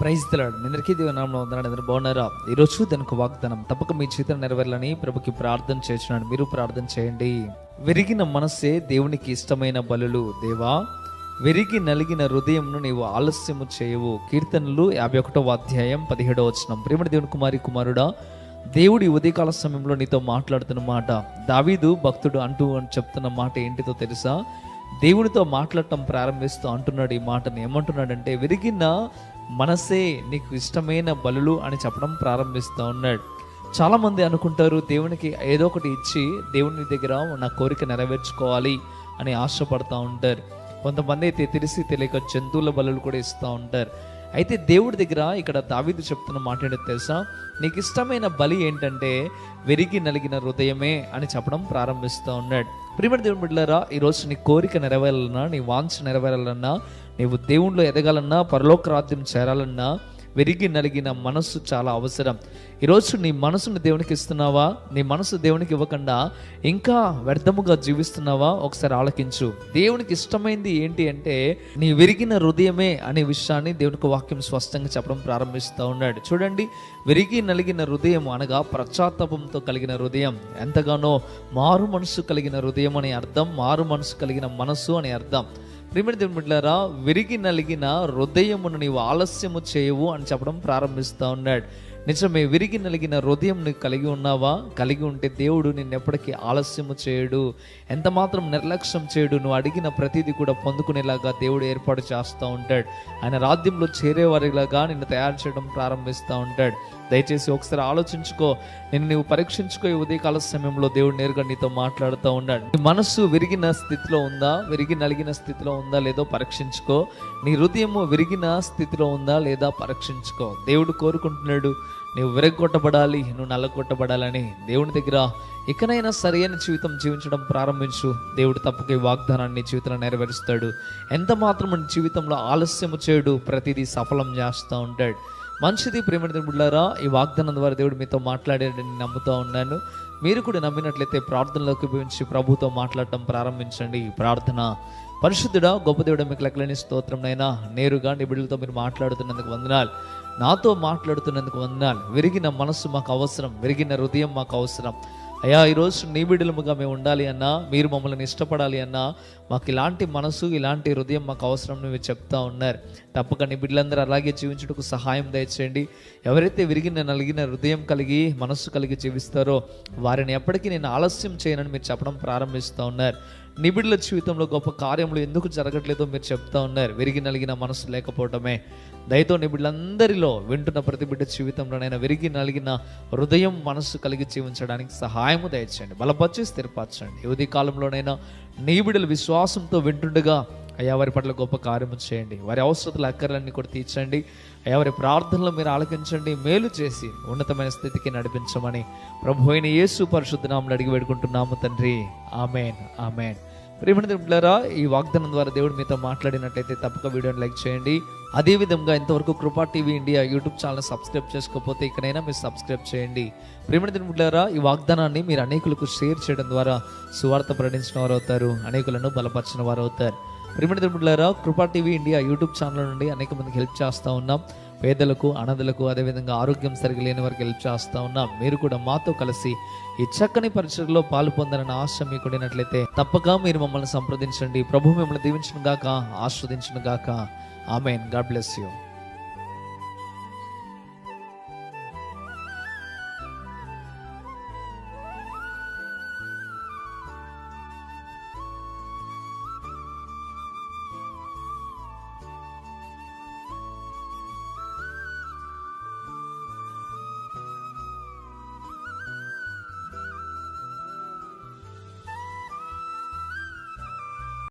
Praise the lord. మీ అందరికీ దేవుని నామములో వందనాలు. అందరూ బాగున్నారా? ఈరోజు దానికి వాగ్దానం తప్పక మీ జీవితం నెరవేరాలని ప్రభుకి ప్రార్థన చేస్తున్నాను. మీరు ప్రార్థన చేయండి. విరిగిన మనస్సే దేవునికి ఇష్టమైన బలులు. దేవా, విరిగి నలిగిన హృదయంను నీవు ఆలస్యము చేయవు. కీర్తనలు 51వ అధ్యాయం 17వ వచనం. ప్రియమైన దేవుని కుమారుడా, దేవుడి ఉదయకాల సమయంలో నీతో మాట్లాడుతున్న మాట, దావీదు భక్తుడు చెప్తున్న మాట ఏంటిదో తెలుసా? దేవుడితో మాట్లాడటం ప్రారంభిస్తూ అంటున్నాడు ఈ మాటని. ఏమంటున్నాడంటే, విరిగిన మనసే నీకు ఇష్టమైన బలులు అని చెప్పడం ప్రారంభిస్తూ ఉన్నాడు. చాలామంది అనుకుంటారు, దేవునికి ఏదో ఒకటి ఇచ్చి దేవుని దగ్గర నా కోరిక నెరవేర్చుకోవాలి అని ఆశపడుతూ ఉంటారు. కొంతమంది అయితే తెలిసి తెలియక జంతువుల బలులు కూడా ఇస్తూ ఉంటారు. అయితే దేవుడి దగ్గర ఇక్కడ దావీదు చెప్తున్న మాట ఏంటో తెలుసా? నీకు ఇష్టమైన బలి ఏంటంటే విరిగి నలిగిన హృదయమే అని చెప్పడం ప్రారంభిస్తూ ఉన్నాడు. ప్రియమైన దేవుని బిడ్డలారా, ఈరోజు నీ కోరిక నెరవేరాలన్నా, నీ వాంఛ నెరవేరాలన్నా, నీవు దేవుణ్ణిలో ఎదగాలన్నా, పరలోక రాజ్యం చేరాలన్నా విరిగి నలిగిన మనస్సు చాలా అవసరం. ఈరోజు నీ మనసును దేవునికి ఇస్తున్నావా? నీ మనసు దేవునికి ఇవ్వకుండా ఇంకా వ్యర్థముగా జీవిస్తున్నావా? ఒకసారి ఆలకించు. దేవునికి ఇష్టమైంది ఏంటి అంటే నీ విరిగిన హృదయమే అనే విషయాన్ని దేవునికి వాక్యం స్పష్టంగా చెప్పడం ప్రారంభిస్తూ ఉన్నాడు. చూడండి, విరిగి నలిగిన హృదయం అనగా పశ్చాత్తాపంతో కలిగిన హృదయం. ఎంతగానో మారు మనసు కలిగిన హృదయం అనే అర్థం, మారు మనసు కలిగిన మనసు అనే అర్థం. ప్రియమైన దేవుని బిడ్డలారా, విరిగి నలిగిన హృదయమును నీవు ఆలస్యము చేయవు అని చెప్పడం ప్రారంభిస్తూ ఉన్నాడు. నిజమే, విరిగి నలిగిన హృదయం నువ్వు కలిగి ఉన్నావా? కలిగి ఉంటే దేవుడు నిన్ను ఎప్పటికీ ఆలస్యము చేయడు, ఎంత మాత్రం నిర్లక్ష్యం చేయడు. నువ్వు అడిగిన ప్రతిదీ కూడా పొందుకునేలాగా దేవుడు ఏర్పాటు చేస్తూ ఉంటాడు. ఆయన రాజ్యంలో చేరేవారిలాగా నిన్ను తయారు చేయడం ప్రారంభిస్తూ ఉంటాడు. దయచేసి ఒకసారి ఆలోచించుకో, నువ్వు పరీక్షించుకో. ఈ ఉదయకాల సమయంలో దేవుడు నేరుగా నీతో మాట్లాడుతూ ఉన్నాడు. నీ మనస్సు విరిగిన స్థితిలో ఉందా, విరిగి నలిగిన స్థితిలో ఉందా లేదో పరీక్షించుకో. నీ హృదయము విరిగిన స్థితిలో ఉందా లేదా పరీక్షించుకో. దేవుడు కోరుకుంటున్నాడు నువ్వు విరగొట్టబడాలి, నువ్వు నల్లగొట్టబడాలని. దేవుని దగ్గర ఇకనైనా సరైన జీవితం జీవించడం ప్రారంభించు. దేవుడు తప్పక ఈ వాగ్దానాన్ని జీవితంలో నెరవేరుస్తాడు. ఎంత మాత్రం నీ జీవితంలో ఆలస్యము చేయడు, ప్రతిదీ సఫలం చేస్తూ ఉంటాడు. మంచిది. ప్రియమైన బిడ్డలారా, ఈ వాగ్దానం ద్వారా దేవుడు మీతో మాట్లాడాడని నమ్ముతూ ఉన్నాను. మీరు కూడా నమ్మినట్లయితే ప్రార్థనలోకి ఉపయోగించి ప్రభుతో మాట్లాడటం ప్రారంభించండి. ప్రార్థన. పరిశుద్ధుడా, గొప్ప దేవుడా, మీకు లెక్కలేని స్తోత్రం నైనా. నేరుగా నీ బిడ్డలతో మీరు మాట్లాడుతున్నందుకు వందనాలు, నాతో మాట్లాడుతున్నందుకు వందనాలు. విరిగిన మనస్సు మాకు అవసరం, విరిగిన హృదయం మాకు అవసరం అయ్యా. ఈరోజు నీ బిడ్డలముగా మేము ఉండాలి అన్నా, మీరు మమ్మల్ని ఇష్టపడాలి అన్నా, మాకు ఇలాంటి మనసు, ఇలాంటి హృదయం మాకు అవసరం మీరు చెప్తా ఉన్నారు. తప్పక నీ బిడ్డలందరూ అలాగే జీవించుటకు సహాయం దయచేయండి. ఎవరైతే విరిగిన నలిగిన హృదయం కలిగి మనస్సు కలిగి జీవిస్తారో వారిని ఎప్పటికీ నేను ఆలస్యం చేయనని మీరు చెప్పడం ప్రారంభిస్తూ ఉన్నారు. నీ బిడ్డల జీవితంలో గొప్ప కార్యములు ఎందుకు జరగట్లేదో మీరు చెప్తా ఉన్నారు. విరిగి నలిగిన మనసు లేకపోవటమే. దయతో నీ బిడ్డలందరిలో, వింటున్న ప్రతి బిడ్డ జీవితంలోనైనా విరిగి నలిగిన హృదయం మనస్సు కలిగి జీవించడానికి సహాయము దయచేయండి, బలపరిచి స్థిరపరచండి. యువతి కాలంలోనైనా నీ బిడ్డలు విశ్వాసంతో వింటుండగా అయ్యా వారి పట్ల గొప్ప కార్యము చేయండి. వారి అవసరతల అక్కర్లన్నీ కూడా తీర్చండి. అయ్యా వారి ప్రార్థనలు మీరు ఆలకించండి. మేలు చేసి ఉన్నతమైన స్థితికి నడిపించమని ప్రభువైన యేసు పరిశుద్ధ నామములో అడిగి వేడుకుంటున్నాము తండ్రి. ఆమేన్, ఆమేన్. ప్రియమైన బిడ్డలారా, ఈ వాగ్దానం ద్వారా దేవుడు మీతో మాట్లాడినట్లయితే తప్పక వీడియోని లైక్ చేయండి. అదేవిధంగా ఇంతవరకు కృపా TV India YouTube channel subscribe చేసుకోకపోతే ఇకనైనా మీరు సబ్స్క్రైబ్ చేయండి. ప్రియమైన బిడ్డలారా, ఈ వాగ్దానాన్ని మీరు అనేకులకు షేర్ చేయడం ద్వారా సువార్త ప్రకటించిన వారు అవుతారు, అనేకులను బలపరిచిన వారు అవుతారు. ప్రియమైన బిడ్డలారా, కృపా టీవీ ఇండియా యూట్యూబ్ ఛానల్ నుండి అనేక మందికి హెల్ప్ చేస్తూ ఉన్నాం. పేదలకు, అనాథలకు, అదేవిధంగా ఆరోగ్యం సరిగా లేని వారికి హెల్ప్ చేస్తూ ఉన్నాం. మీరు కూడా మాతో కలిసి ఈ చక్కని పరిచర్యలో పాలు పొందాలన్న ఆశ మీకు ఉన్నట్లయితే తప్పక మీరు మమ్మల్ని సంప్రదించండి. ప్రభు మిమ్మల్ని దీవించును గాక, ఆశీర్వదించును గాక. ఆమేన్. God bless you.